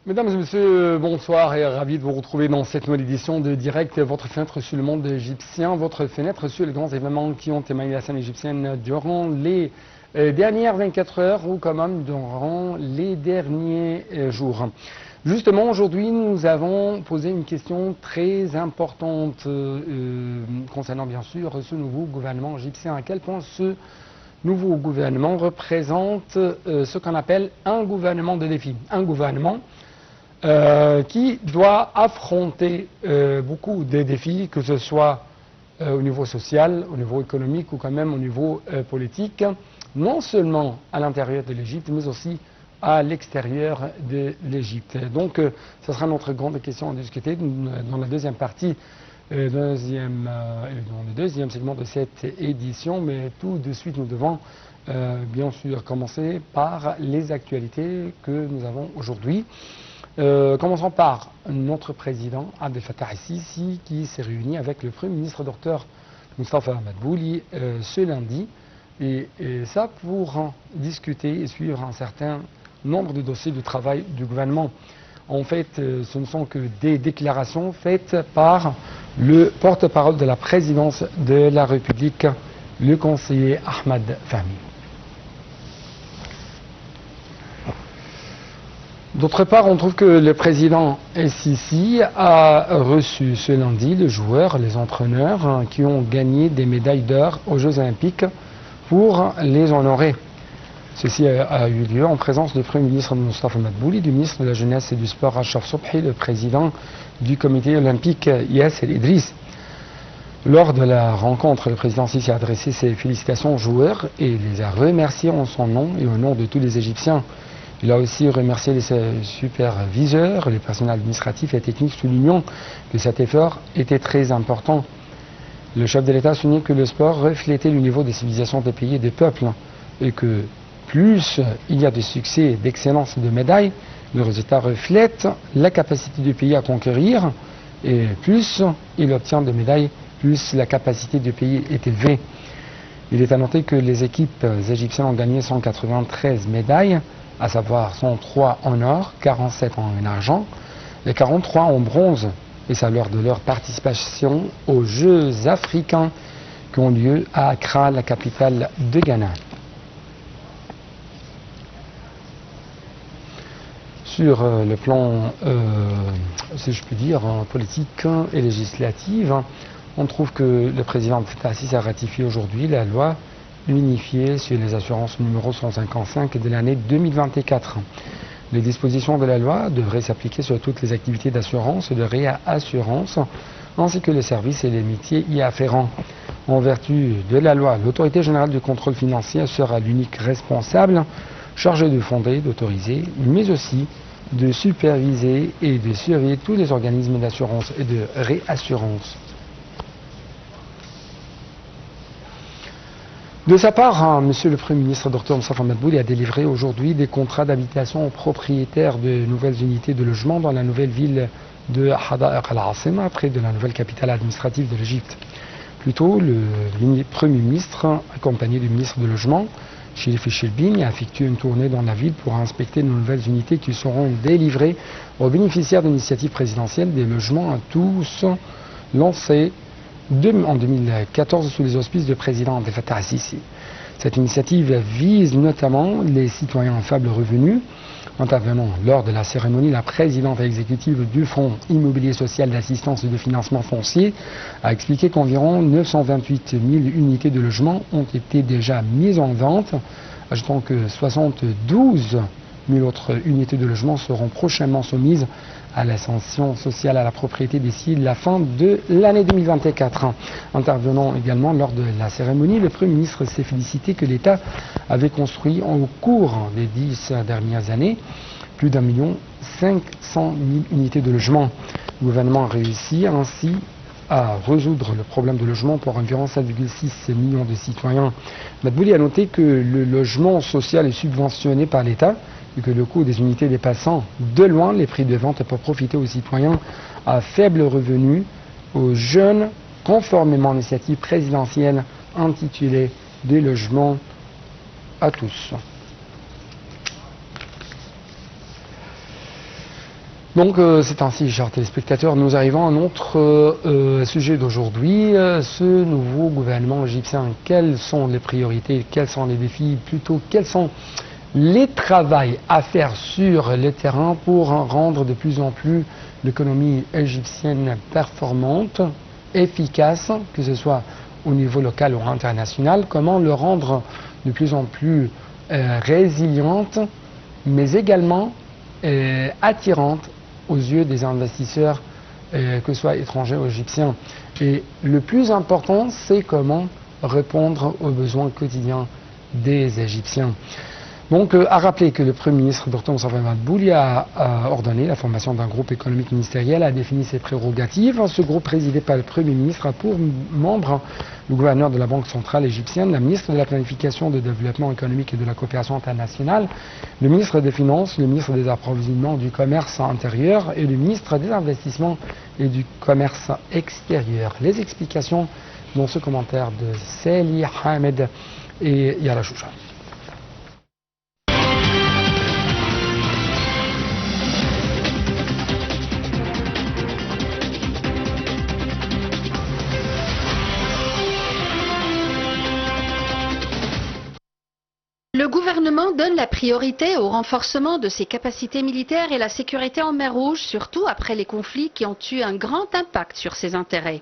Mesdames et messieurs, bonsoir et ravi de vous retrouver dans cette nouvelle édition de Direct, votre fenêtre sur le monde égyptien, votre fenêtre sur les grands événements qui ont émaillé la scène égyptienne durant les dernières 24 heures ou quand même durant les derniers jours. Justement, aujourd'hui, nous avons posé une question très importante concernant bien sûr ce nouveau gouvernement égyptien. À quel point ce nouveau gouvernement représente ce qu'on appelle un gouvernement de défi, un gouvernement qui doit affronter beaucoup de défis, que ce soit au niveau social, au niveau économique ou quand même au niveau politique, non seulement à l'intérieur de l'Égypte, mais aussi à l'extérieur de l'Égypte. Donc, ce sera notre grande question à discuter dans la deuxième partie, dans le deuxième segment de cette édition. Mais tout de suite, nous devons bien sûr commencer par les actualités que nous avons aujourd'hui. Commençons par notre président Abdel Fattah el-Sisi qui s'est réuni avec le Premier ministre Dr Moustapha Madbouli ce lundi et ça pour discuter et suivre un certain nombre de dossiers de travail du gouvernement. En fait, ce ne sont que des déclarations faites par le porte-parole de la présidence de la République, le conseiller Ahmed Fahmy. D'autre part, on trouve que le président el-Sisi a reçu ce lundi les joueurs, les entraîneurs qui ont gagné des médailles d'or aux Jeux Olympiques pour les honorer. Ceci a eu lieu en présence du Premier ministre Moustapha Madbouli, du ministre de la Jeunesse et du Sport Achraf Sobhi, le président du comité olympique Yasser Idriss. Lors de la rencontre, le président Sisi a adressé ses félicitations aux joueurs et les a remerciés en son nom et au nom de tous les Égyptiens. Il a aussi remercié les superviseurs, les personnels administratifs et techniques, soulignant que cet effort était très important. Le chef de l'État a souligné que le sport reflétait le niveau de civilisation des pays et des peuples et que plus il y a de succès, d'excellence et de médailles, le résultat reflète la capacité du pays à conquérir et plus il obtient de médailles, plus la capacité du pays est élevée. Il est à noter que les équipes égyptiennes ont gagné 193 médailles, à savoir 103 en or, 47 en argent et 43 en bronze. Et c'est lors de leur participation aux Jeux africains qui ont lieu à Accra, la capitale de Ghana. Sur le plan, si je puis dire, politique et législatif, on trouve que le président Fattah el-Sisi a ratifié aujourd'hui la loi unifiée sur les assurances numéro 155 de l'année 2024. Les dispositions de la loi devraient s'appliquer sur toutes les activités d'assurance et de réassurance, ainsi que les services et les métiers y afférents. En vertu de la loi, l'autorité générale du contrôle financier sera l'unique responsable chargé de fonder, d'autoriser, mais aussi de superviser et de surveiller tous les organismes d'assurance et de réassurance. De sa part, Monsieur le Premier ministre Dr Moustapha Madbouli a délivré aujourd'hui des contrats d'habitation aux propriétaires de nouvelles unités de logement dans la nouvelle ville de Hadaiq al-Asima, près de la nouvelle capitale administrative de l'Égypte. Plus tôt, le Premier ministre, accompagné du ministre du Logement, Chérif Chilbini, a effectué une tournée dans la ville pour inspecter de nouvelles unités qui seront délivrées aux bénéficiaires d'initiatives présidentielles des logements à tous lancés en 2014 sous les auspices du président Abdel Fattah el-Sisi. Cette initiative vise notamment les citoyens à faible revenu. Intervenant lors de la cérémonie, la présidente exécutive du Fonds immobilier social d'assistance et de financement foncier a expliqué qu'environ 928 000 unités de logement ont été déjà mises en vente, ajoutant que 72 000 autres unités de logement seront prochainement soumises à l'ascension sociale à la propriété d'ici la fin de l'année 2024. Intervenant également lors de la cérémonie, le Premier ministre s'est félicité que l'État avait construit au cours des 10 dernières années plus d'1 500 000 unités de logement. Le gouvernement a réussi ainsi à résoudre le problème de logement pour environ 7,6 millions de citoyens. Madbouli a noté que le logement social est subventionné par l'État et que le coût des unités dépassant de loin les prix de vente pour profiter aux citoyens à faible revenu, aux jeunes, conformément à l'initiative présidentielle intitulée « Des logements à tous ». Donc c'est ainsi, chers téléspectateurs, nous arrivons à notre sujet d'aujourd'hui. Ce nouveau gouvernement égyptien, quelles sont les priorités, quels sont les défis, plutôt quels sont les travaux à faire sur le terrain pour rendre de plus en plus l'économie égyptienne performante, efficace, que ce soit au niveau local ou international, comment le rendre de plus en plus résiliente, mais également attirante aux yeux des investisseurs, que ce soit étrangers ou égyptiens. Et le plus important, c'est comment répondre aux besoins quotidiens des Égyptiens. Donc, à rappeler que le Premier ministre, Dr Moustapha Madbouli, a ordonné la formation d'un groupe économique ministériel, a défini ses prérogatives. Ce groupe, présidé par le Premier ministre, a pour membres le gouverneur de la Banque centrale égyptienne, la ministre de la Planification, du Développement économique et de la Coopération internationale, le ministre des Finances, le ministre des Approvisionnements, du Commerce intérieur et le ministre des Investissements et du Commerce extérieur. Les explications dans ce commentaire de Sali Hamed et Yara Choucha. Le gouvernement donne la priorité au renforcement de ses capacités militaires et la sécurité en mer Rouge, surtout après les conflits qui ont eu un grand impact sur ses intérêts.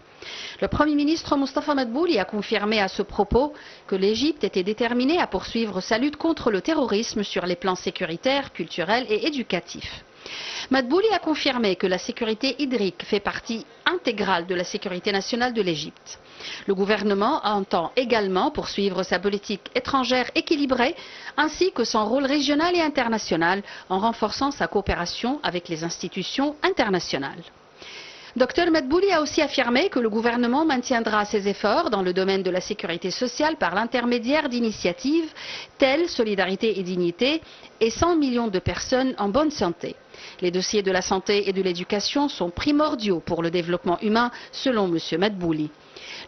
Le Premier ministre Moustapha Madbouli a confirmé à ce propos que l'Égypte était déterminée à poursuivre sa lutte contre le terrorisme sur les plans sécuritaires, culturels et éducatifs. Madbouli a confirmé que la sécurité hydrique fait partie intégrale de la sécurité nationale de l'Égypte. Le gouvernement entend également poursuivre sa politique étrangère équilibrée ainsi que son rôle régional et international en renforçant sa coopération avec les institutions internationales. Dr Madbouli a aussi affirmé que le gouvernement maintiendra ses efforts dans le domaine de la sécurité sociale par l'intermédiaire d'initiatives telles Solidarité et Dignité et 100 millions de personnes en bonne santé. Les dossiers de la santé et de l'éducation sont primordiaux pour le développement humain, selon M. Madbouli.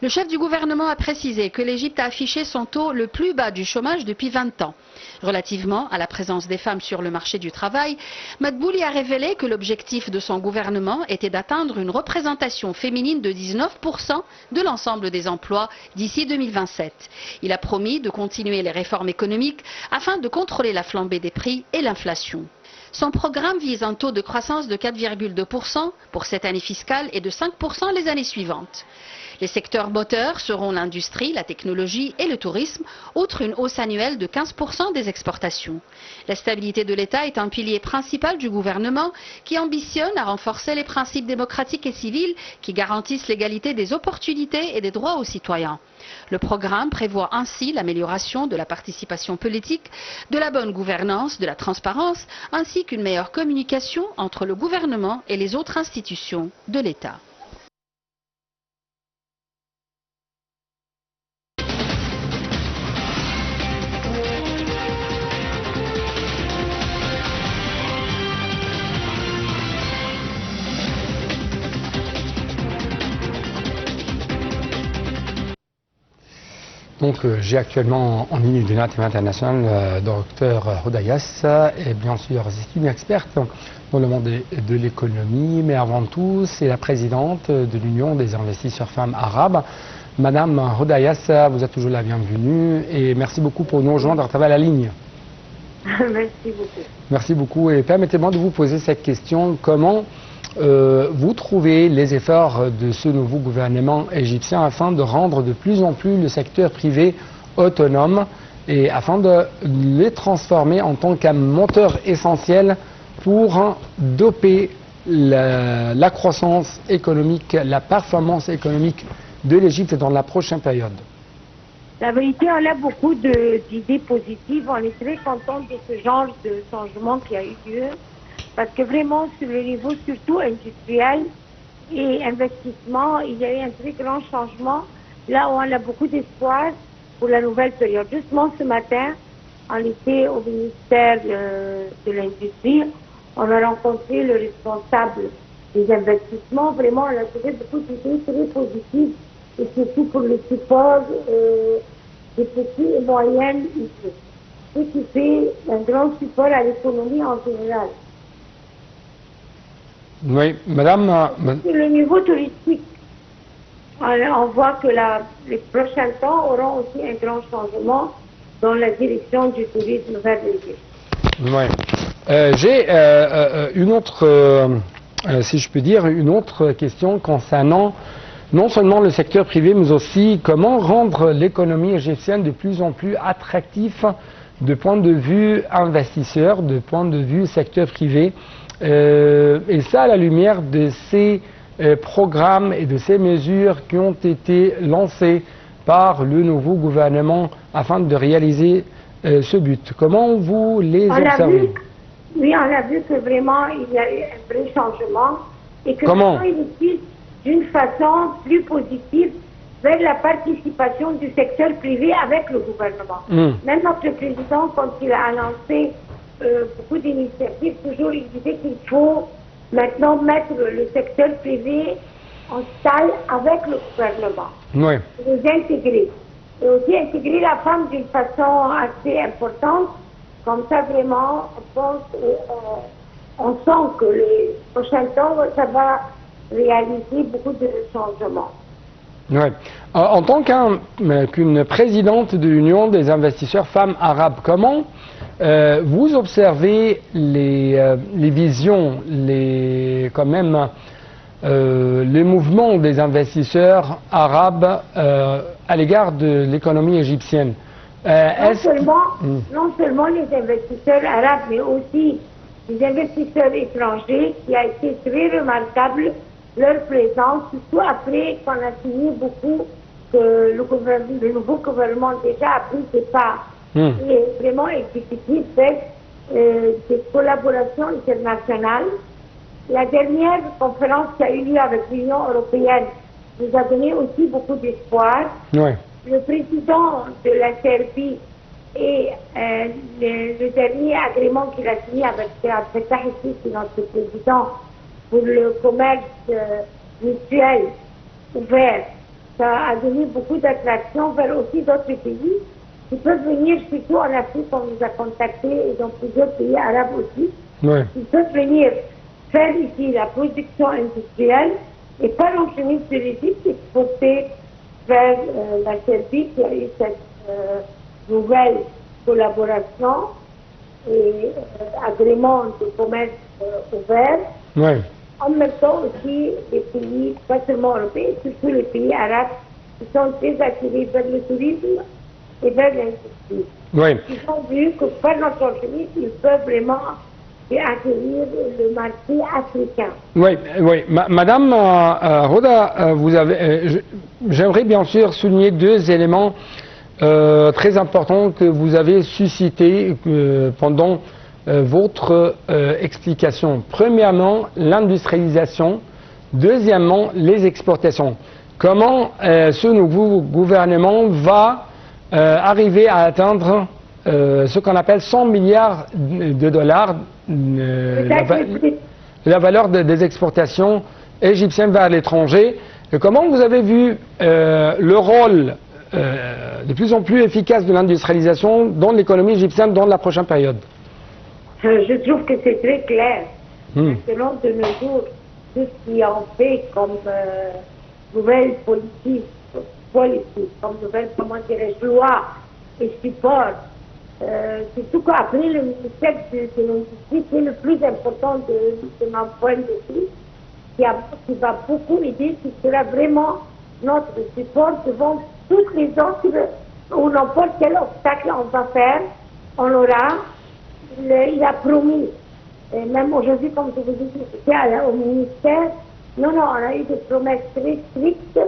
Le chef du gouvernement a précisé que l'Égypte a affiché son taux le plus bas du chômage depuis 20 ans. Relativement à la présence des femmes sur le marché du travail, Madbouli a révélé que l'objectif de son gouvernement était d'atteindre une représentation féminine de 19% de l'ensemble des emplois d'ici 2027. Il a promis de continuer les réformes économiques afin de contrôler la flambée des prix et l'inflation. Son programme vise un taux de croissance de 4,2% pour cette année fiscale et de 5% les années suivantes. Les secteurs moteurs seront l'industrie, la technologie et le tourisme, outre une hausse annuelle de 15% des exportations. La stabilité de l'État est un pilier principal du gouvernement qui ambitionne à renforcer les principes démocratiques et civils qui garantissent l'égalité des opportunités et des droits aux citoyens. Le programme prévoit ainsi l'amélioration de la participation politique, de la bonne gouvernance, de la transparence, ainsi qu'une meilleure communication entre le gouvernement et les autres institutions de l'État. Donc j'ai actuellement en ligne du NATM international Dr Hodayas et bien sûr c'est une experte dans le monde de l'économie, mais avant tout c'est la présidente de l'Union des investisseurs femmes arabes. Madame Hodayas, vous êtes toujours la bienvenue et merci beaucoup pour nous rejoindre à travers la ligne. Merci beaucoup. Merci beaucoup et permettez-moi de vous poser cette question, comment vous trouvez les efforts de ce nouveau gouvernement égyptien afin de rendre de plus en plus le secteur privé autonome et afin de les transformer en tant qu'un moteur essentiel pour doper la croissance économique, la performance économique de l'Égypte dans la prochaine période? La vérité, on a beaucoup d'idées positives. On est très content de ce genre de changement qui a eu lieu. Parce que vraiment, sur le niveau surtout industriel et investissement, il y a eu un très grand changement. Là où on a beaucoup d'espoir pour la nouvelle période. Justement, ce matin, on était au ministère de l'Industrie. On a rencontré le responsable des investissements. Vraiment, on a trouvé beaucoup d'idées très positives. Et surtout pour le support des petits et moyennes idées. Ce qui fait un grand support à l'économie en général. Oui, madame. Sur le niveau touristique, on voit que les prochains temps auront aussi un grand changement dans la direction du tourisme vers l'Égypte. Oui. J'ai une autre, si je peux dire, une autre question concernant non seulement le secteur privé, mais aussi comment rendre l'économie égyptienne de plus en plus attractive de point de vue investisseur, de point de vue secteur privé. Et ça à la lumière de ces programmes et de ces mesures qui ont été lancées par le nouveau gouvernement afin de réaliser ce but. Comment vous les observez? Oui, on a vu que vraiment il y a eu un vrai changement et que comment il utilise d'une façon plus positive vers la participation du secteur privé avec le gouvernement. Même notre président, quand il a annoncé beaucoup d'initiatives, toujours il disait qu'il faut maintenant mettre le secteur privé en salle avec le gouvernement. Oui. Les intégrer. Et aussi intégrer la femme d'une façon assez importante. Comme ça, vraiment, on sent que les prochains temps, ça va réaliser beaucoup de changements. Oui. En tant qu'une présidente de l'Union des investisseurs femmes arabes, comment vous observez les visions, les mouvements des investisseurs arabes à l'égard de l'économie égyptienne? Non seulement les investisseurs arabes, mais aussi les investisseurs étrangers, qui a été très remarquable leur présence, surtout après qu'on a signé beaucoup, que le nouveau gouvernement déjà a pris ses pas et vraiment exécutif fait des collaborations internationales. La dernière conférence qui a eu lieu avec l'Union européenne nous a donné aussi beaucoup d'espoir. Oui. Le président de la Serbie et le dernier agrément qu'il a signé avec Fattah el-Sisi, notre président, pour le commerce mutuel ouvert, ça a donné beaucoup d'attraction vers aussi d'autres pays qui peuvent venir, surtout en Afrique, on nous a contactés, et dans plusieurs pays arabes aussi. Oui. Ils peuvent venir faire ici la production industrielle et par l'entreprise de l'Égypte exporter vers la Serbie qui a eu cette nouvelle collaboration et agrément de commerce ouvert. Oui. En même temps aussi les pays, pas seulement européens, surtout les pays arabes, qui sont très attirés vers le tourisme et vers l'industrie. Oui. Ils ont vu que par notre organisme, ils peuvent vraiment acquérir le marché africain. Oui, oui. Madame Roda, j'aimerais bien sûr souligner deux éléments très importants que vous avez suscités pendant votre explication. Premièrement, l'industrialisation. Deuxièmement, les exportations. Comment ce nouveau gouvernement va arriver à atteindre ce qu'on appelle 100 milliards de dollars, la valeur des exportations égyptiennes vers l'étranger. Comment vous avez vu le rôle de plus en plus efficace de l'industrialisation dans l'économie égyptienne dans la prochaine période? Je trouve que c'est très clair. Selon de nos jours, tout ce qui en fait comme nouvelles politiques, comme nouvelles, comment dirais-je, lois et supports, surtout qu'après le ministère de l'Industrie, c'est le plus important de mon point de vue, qui va beaucoup aider, qui sera vraiment notre support devant toutes les autres ou n'importe quel obstacle on va faire, on aura. Il a promis, et même aujourd'hui, comme je vous dis, au ministère, non, on a eu des promesses très strictes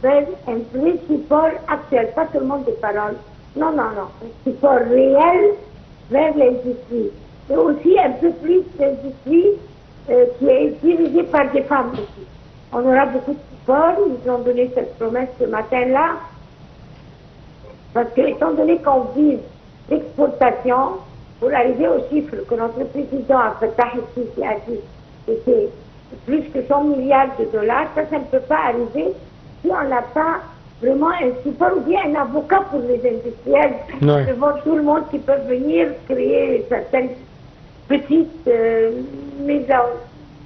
vers un vrai support actuel, pas seulement des paroles. Non, un support réel vers l'industrie. Et aussi un peu plus d'industrie qui est dirigée par des femmes aussi. On aura beaucoup de support, ils ont donné cette promesse ce matin-là, parce que étant donné qu'on vise l'exportation, pour arriver au chiffre que notre président Fattah el-Sisi a dit, c'était plus que 100 milliards de dollars, ça ne peut pas arriver si on n'a pas vraiment un support ou bien un avocat pour les industriels devant tout le monde qui peut venir créer certaines petites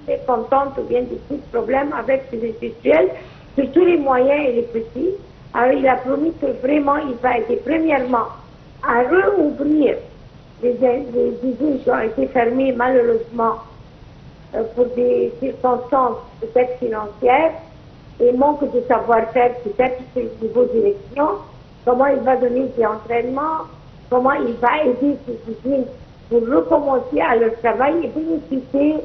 très contente ou bien de tout problème avec ces industriels, sur tous les moyens et les petits. Alors il a promis que vraiment il va aider premièrement à rouvrir les usines qui ont été fermées malheureusement pour des circonstances peut-être financières et manque de savoir-faire peut-être sur le niveau direction, comment il va donner des entraînements, comment il va aider ces usines pour recommencer à leur travail et bénéficier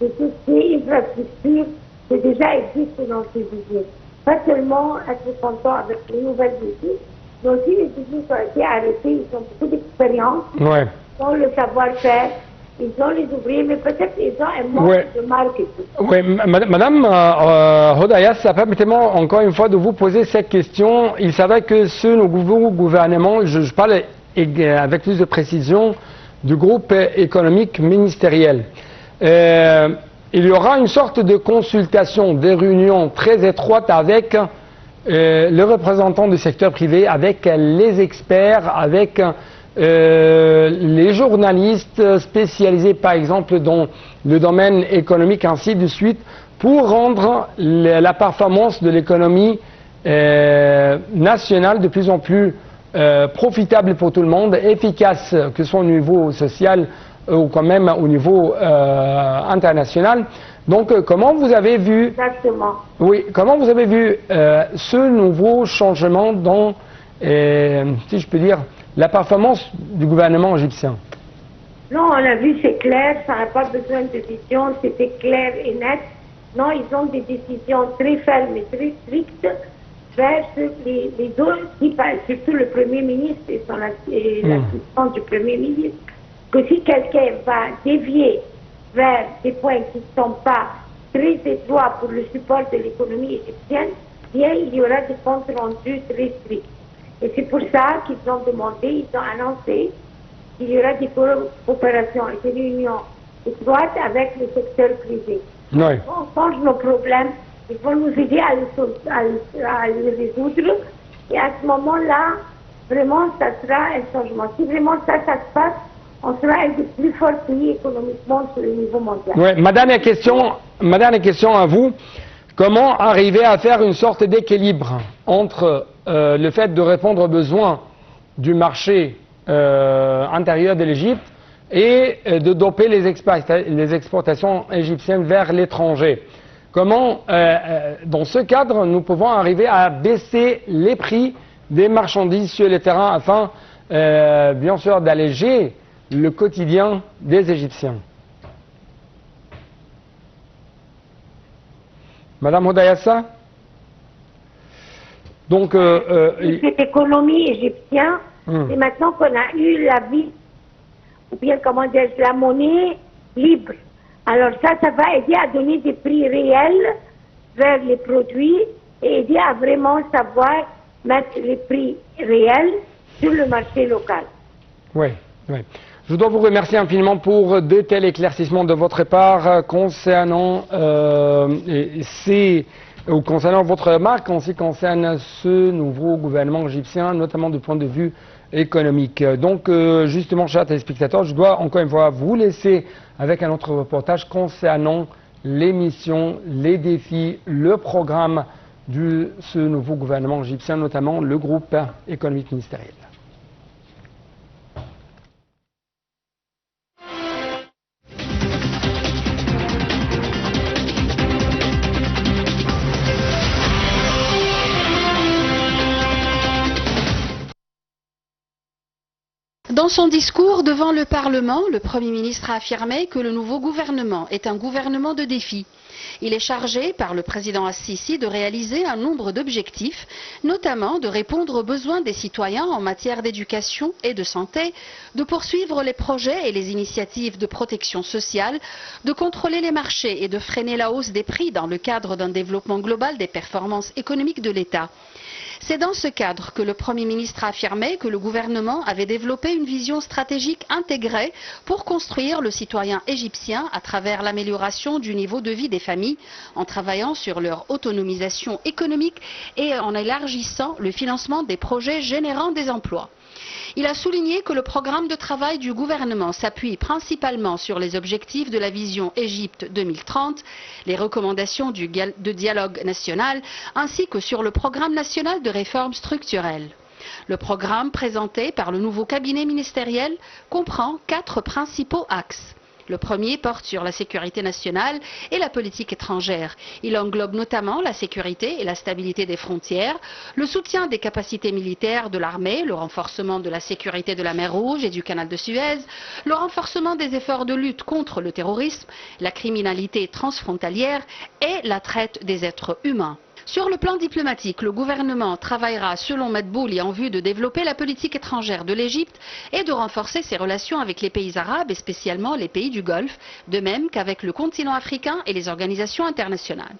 de toutes ces infrastructures qui déjà existent dans ces usines. Pas seulement être content avec les nouvelles usines, mais aussi les usines qui ont été arrêtées, ils ont beaucoup d'expérience, Ouais. ils ont le savoir-faire, ils ont les ouvriers, mais peut-être ils ont un manque Ouais. de marketing. Oui, Madame Hodayas, permettez-moi encore une fois de vous poser cette question. Il s'avère que ce nouveau gouvernement, je parle avec plus de précision du groupe économique ministériel. Il y aura une sorte de consultation, des réunions très étroites avec les représentants du secteur privé, avec les experts, avec les journalistes spécialisés par exemple dans le domaine économique, ainsi de suite, pour rendre la performance de l'économie nationale de plus en plus profitable pour tout le monde, efficace, que ce soit au niveau social ou quand même au niveau international. Donc, comment vous avez vu, Exactement. oui, comment vous avez vu ce nouveau changement dans, si je peux dire, la performance du gouvernement égyptien? Non, on a vu, c'est clair, ça n'a pas besoin de vision, c'était clair et net. Non, ils ont des décisions très fermes et très strictes vers les autres, surtout le Premier ministre et l'assistant du Premier ministre, que si quelqu'un va dévier vers des points qui ne sont pas très étroits pour le support de l'économie égyptienne, bien, il y aura des comptes rendus très stricts. Et c'est pour ça qu'ils ont demandé, ils ont annoncé qu'il y aura des coopérations et des réunions étroites avec le secteur privé. Oui. On change nos problèmes, ils vont nous aider à les résoudre. Et à ce moment-là, vraiment, ça sera un changement. Si vraiment ça se passe, on sera un des plus forts pays économiquement sur le niveau mondial. Oui, ma dernière question à vous. Comment arriver à faire une sorte d'équilibre entre le fait de répondre aux besoins du marché intérieur de l'Égypte et de doper les exportations égyptiennes vers l'étranger? Comment, dans ce cadre, nous pouvons arriver à baisser les prix des marchandises sur le terrain afin, bien sûr, d'alléger le quotidien des Égyptiens? Madame Hodayassa? Donc, cette économie égyptienne, et maintenant qu'on a eu la vie, ou bien comment dire, la monnaie libre. Alors ça va aider à donner des prix réels vers les produits et aider à vraiment savoir mettre les prix réels sur le marché local. Oui, oui. Je dois vous remercier infiniment pour de tels éclaircissements de votre part concernant concernant votre remarque en ce qui concerne ce nouveau gouvernement égyptien, notamment du point de vue économique. Donc, justement, chers téléspectateurs, je dois encore une fois vous laisser avec un autre reportage concernant les missions, les défis, le programme de ce nouveau gouvernement égyptien, notamment le groupe économique ministériel. Dans son discours devant le Parlement, le Premier ministre a affirmé que le nouveau gouvernement est un gouvernement de défis. Il est chargé par le président As-Sisi de réaliser un nombre d'objectifs, notamment de répondre aux besoins des citoyens en matière d'éducation et de santé, de poursuivre les projets et les initiatives de protection sociale, de contrôler les marchés et de freiner la hausse des prix dans le cadre d'un développement global des performances économiques de l'État. C'est dans ce cadre que le Premier ministre a affirmé que le gouvernement avait développé une vision stratégique intégrée pour construire le citoyen égyptien à travers l'amélioration du niveau de vie des familles en travaillant sur leur autonomisation économique et en élargissant le financement des projets générant des emplois. Il a souligné que le programme de travail du gouvernement s'appuie principalement sur les objectifs de la vision Égypte 2030, les recommandations de dialogue national, ainsi que sur le programme national de réforme structurelle. Le programme présenté par le nouveau cabinet ministériel comprend 4 principaux axes. Le premier porte sur la sécurité nationale et la politique étrangère. Il englobe notamment la sécurité et la stabilité des frontières, le soutien des capacités militaires de l'armée, le renforcement de la sécurité de la mer Rouge et du canal de Suez, le renforcement des efforts de lutte contre le terrorisme, la criminalité transfrontalière et la traite des êtres humains. Sur le plan diplomatique, le gouvernement travaillera selon Madbouli en vue de développer la politique étrangère de l'Égypte et de renforcer ses relations avec les pays arabes et spécialement les pays du Golfe, de même qu'avec le continent africain et les organisations internationales.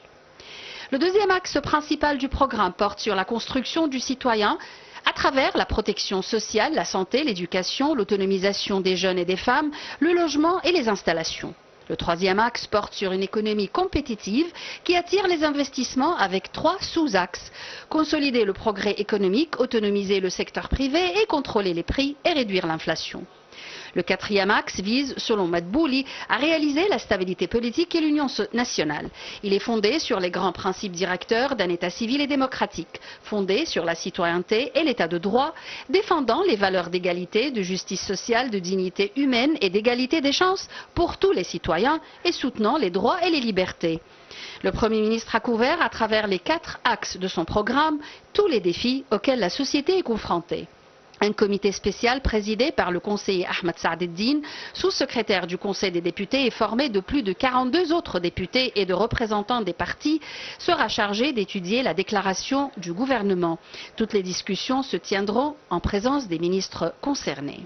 Le deuxième axe principal du programme porte sur la construction du citoyen à travers la protection sociale, la santé, l'éducation, l'autonomisation des jeunes et des femmes, le logement et les installations. Le troisième axe porte sur une économie compétitive qui attire les investissements avec 3 sous-axes. Consolider le progrès économique, autonomiser le secteur privé et contrôler les prix et réduire l'inflation. Le quatrième axe vise, selon Madbouli, à réaliser la stabilité politique et l'union nationale. Il est fondé sur les grands principes directeurs d'un État civil et démocratique, fondé sur la citoyenneté et l'État de droit, défendant les valeurs d'égalité, de justice sociale, de dignité humaine et d'égalité des chances pour tous les citoyens et soutenant les droits et les libertés. Le Premier ministre a couvert, à travers les 4 axes de son programme, tous les défis auxquels la société est confrontée. Un comité spécial présidé par le conseiller Ahmed Saadeddine, sous-secrétaire du Conseil des députés et formé de plus de 42 autres députés et de représentants des partis, sera chargé d'étudier la déclaration du gouvernement. Toutes les discussions se tiendront en présence des ministres concernés.